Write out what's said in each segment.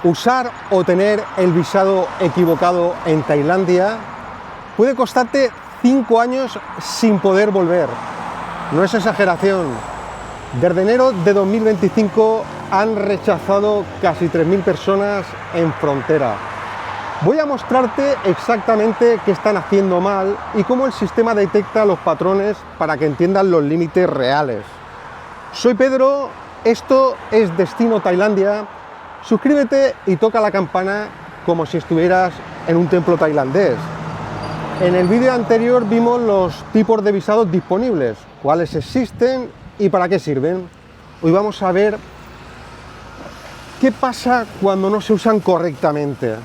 Usar o tener el visado equivocado en Tailandia puede costarte 5 años sin poder volver. No es exageración. Desde enero de 2025 han rechazado casi 3.000 personas en frontera. Voy a mostrarte exactamente qué están haciendo mal y cómo el sistema detecta los patrones para que entiendan los límites reales. Soy Pedro, esto es Destino Tailandia. Suscríbete y toca la campana como si estuvieras en un templo tailandés. En el vídeo anterior vimos los tipos de visados disponibles, cuáles existen y para qué sirven. Hoy vamos a ver qué pasa cuando no se usan correctamente.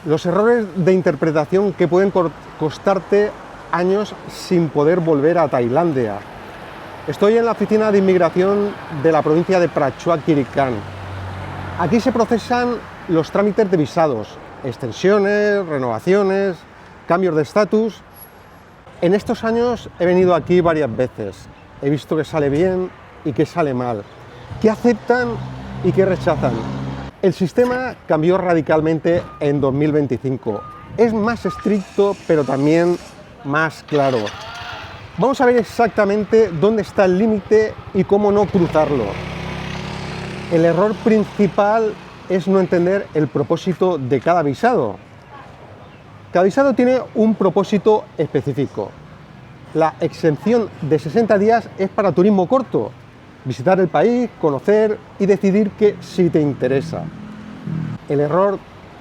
Los errores de interpretación que pueden costarte años sin poder volver a Tailandia. Estoy en la oficina de inmigración de la provincia de Prachuap Khiri Khan. Aquí se procesan los trámites de visados, extensiones, renovaciones, cambios de estatus. En estos años he venido aquí varias veces. He visto que sale bien y que sale mal, que aceptan y que rechazan. El sistema cambió radicalmente en 2025. Es más estricto, pero también más claro. Vamos a ver exactamente dónde está el límite y cómo no cruzarlo. El error principal es no entender el propósito de cada visado. Cada visado tiene un propósito específico. La exención de 60 días es para turismo corto, visitar el país, conocer y decidir que si te interesa. El error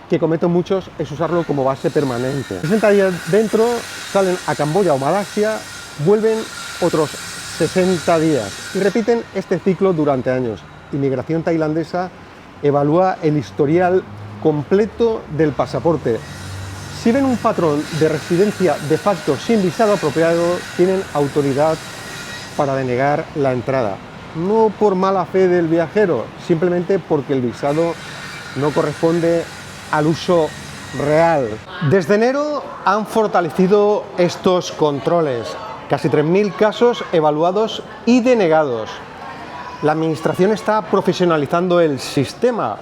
que cometen muchos es usarlo como base permanente. 60 días dentro, salen a Camboya o Malasia, vuelven otros 60 días y repiten este ciclo durante años. Inmigración tailandesa evalúa el historial completo del pasaporte. Si ven un patrón de residencia de facto sin visado apropiado, tienen autoridad para denegar la entrada. No por mala fe del viajero, simplemente porque el visado no corresponde al uso real. Desde enero han fortalecido estos controles. Casi 3.000 casos evaluados y denegados. La administración está profesionalizando el sistema,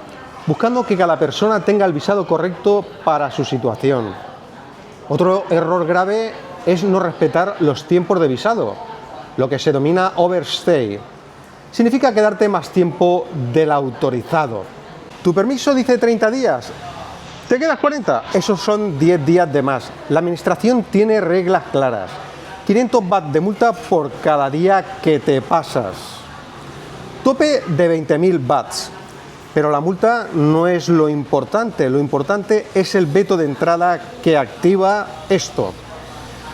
buscando que cada persona tenga el visado correcto para su situación. Otro error grave es no respetar los tiempos de visado, lo que se denomina overstay. Significa quedarte más tiempo del autorizado. ¿Tu permiso dice 30 días? ¿Te quedas 40? Esos son 10 días de más. La administración tiene reglas claras. 500 baht de multa por cada día que te pasas. Tope de 20.000 bahts, pero la multa no es lo importante es el veto de entrada que activa esto.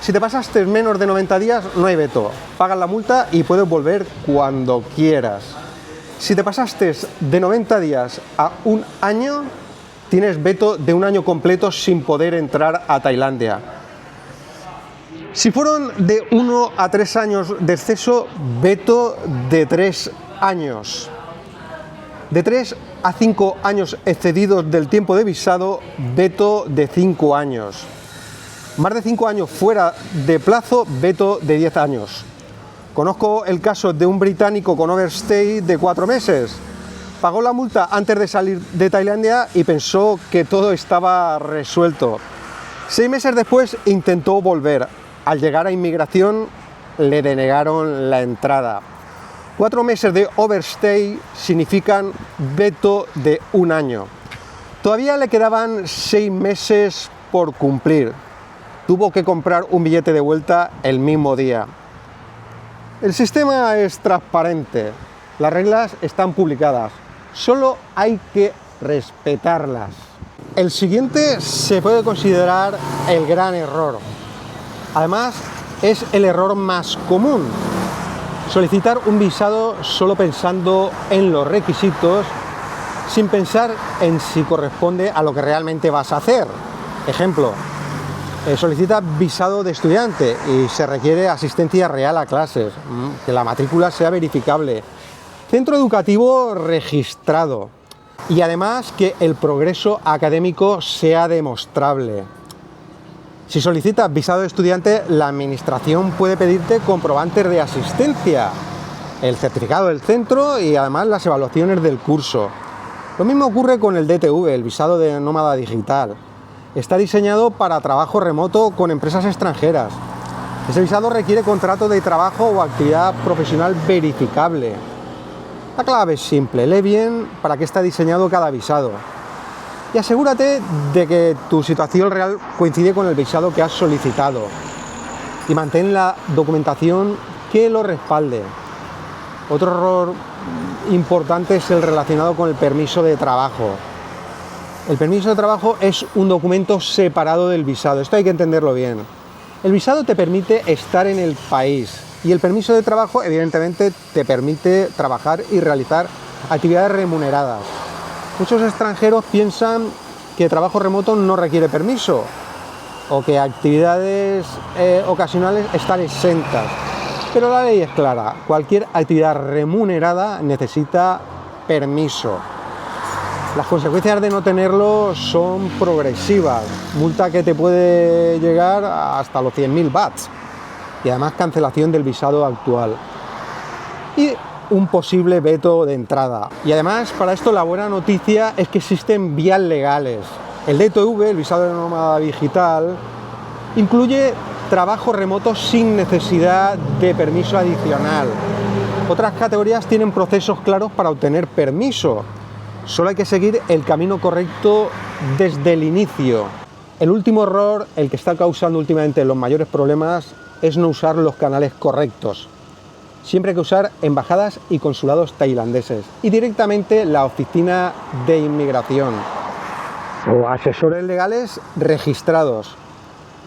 Si te pasaste menos de 90 días no hay veto, pagas la multa y puedes volver cuando quieras. Si te pasaste de 90 días a un año, tienes veto de un año completo sin poder entrar a Tailandia. Si fueron de 1 a 3 años de exceso, veto de 3 años. De 3 a 5 años excedidos del tiempo de visado, veto de 5 años. Más de 5 años fuera de plazo, veto de 10 años. Conozco el caso de un británico con overstay de 4 meses. Pagó la multa antes de salir de Tailandia y pensó que todo estaba resuelto. 6 meses después intentó volver. Al llegar a inmigración le denegaron la entrada. 4 meses de overstay significan veto de 1 año. Todavía le quedaban 6 meses por cumplir. Tuvo que comprar un billete de vuelta el mismo día. El sistema es transparente. Las reglas están publicadas. Solo hay que respetarlas. El siguiente se puede considerar el gran error. Además, es el error más común. Solicitar un visado solo pensando en los requisitos, sin pensar en si corresponde a lo que realmente vas a hacer. Ejemplo, solicita visado de estudiante y se requiere asistencia real a clases, que la matrícula sea verificable, centro educativo registrado y además que el progreso académico sea demostrable. Si solicitas visado de estudiante, la administración puede pedirte comprobantes de asistencia, el certificado del centro y además las evaluaciones del curso. Lo mismo ocurre con el DTV, el visado de nómada digital. Está diseñado para trabajo remoto con empresas extranjeras. Ese visado requiere contrato de trabajo o actividad profesional verificable. La clave es simple, lee bien para qué está diseñado cada visado y asegúrate de que tu situación real coincide con el visado que has solicitado y mantén la documentación que lo respalde. Otro error importante es el relacionado con el permiso de trabajo. El permiso de trabajo es un documento separado del visado, esto hay que entenderlo bien. El visado te permite estar en el país y el permiso de trabajo evidentemente te permite trabajar y realizar actividades remuneradas. Muchos extranjeros piensan que trabajo remoto no requiere permiso o que actividades ocasionales están exentas. Pero la ley es clara, cualquier actividad remunerada necesita permiso. Las consecuencias de no tenerlo son progresivas, multa que te puede llegar hasta los 100.000 bahts y además cancelación del visado actual y un posible veto de entrada. Y además, para esto la buena noticia es que existen vías legales. El DTV, el visado de nómada digital, incluye trabajo remoto sin necesidad de permiso adicional. Otras categorías tienen procesos claros para obtener permiso. Solo hay que seguir el camino correcto desde el inicio. El último error, el que está causando últimamente los mayores problemas, es no usar los canales correctos. Siempre hay que usar embajadas y consulados tailandeses y directamente la oficina de inmigración o asesores legales registrados.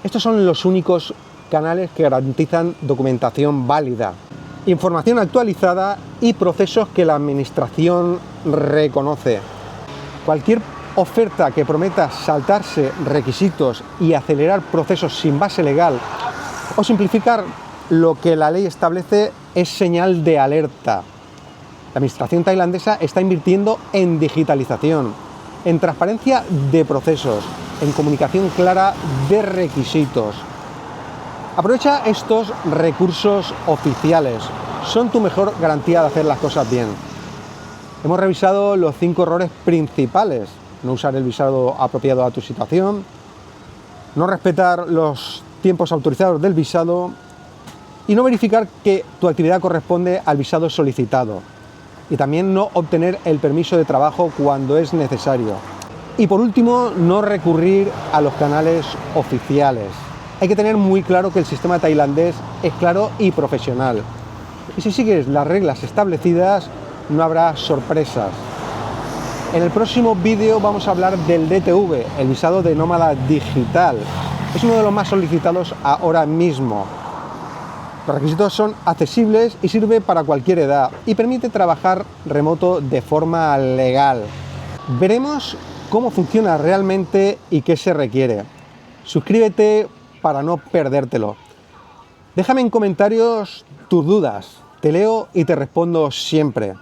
Estos son los únicos canales que garantizan documentación válida, información actualizada y procesos que la administración reconoce. Cualquier oferta que prometa saltarse requisitos y acelerar procesos sin base legal o simplificar lo que la ley establece es señal de alerta. La administración tailandesa está invirtiendo en digitalización, en transparencia de procesos, en comunicación clara de requisitos. Aprovecha estos recursos oficiales, son tu mejor garantía de hacer las cosas bien. Hemos revisado los 5 errores principales: no usar el visado apropiado a tu situación, no respetar los tiempos autorizados del visado y no verificar que tu actividad corresponde al visado solicitado, y también no obtener el permiso de trabajo cuando es necesario. Y por último, no recurrir a los canales oficiales. Hay que tener muy claro que el sistema tailandés es claro y profesional. Y si sigues las reglas establecidas, no habrá sorpresas. En el próximo vídeo vamos a hablar del DTV, el visado de nómada digital. Es uno de los más solicitados ahora mismo. Los requisitos son accesibles y sirve para cualquier edad y permite trabajar remoto de forma legal. Veremos cómo funciona realmente y qué se requiere. Suscríbete para no perdértelo. Déjame en comentarios tus dudas, te leo y te respondo siempre.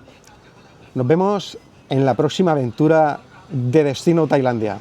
Nos vemos en la próxima aventura de Destino Tailandia.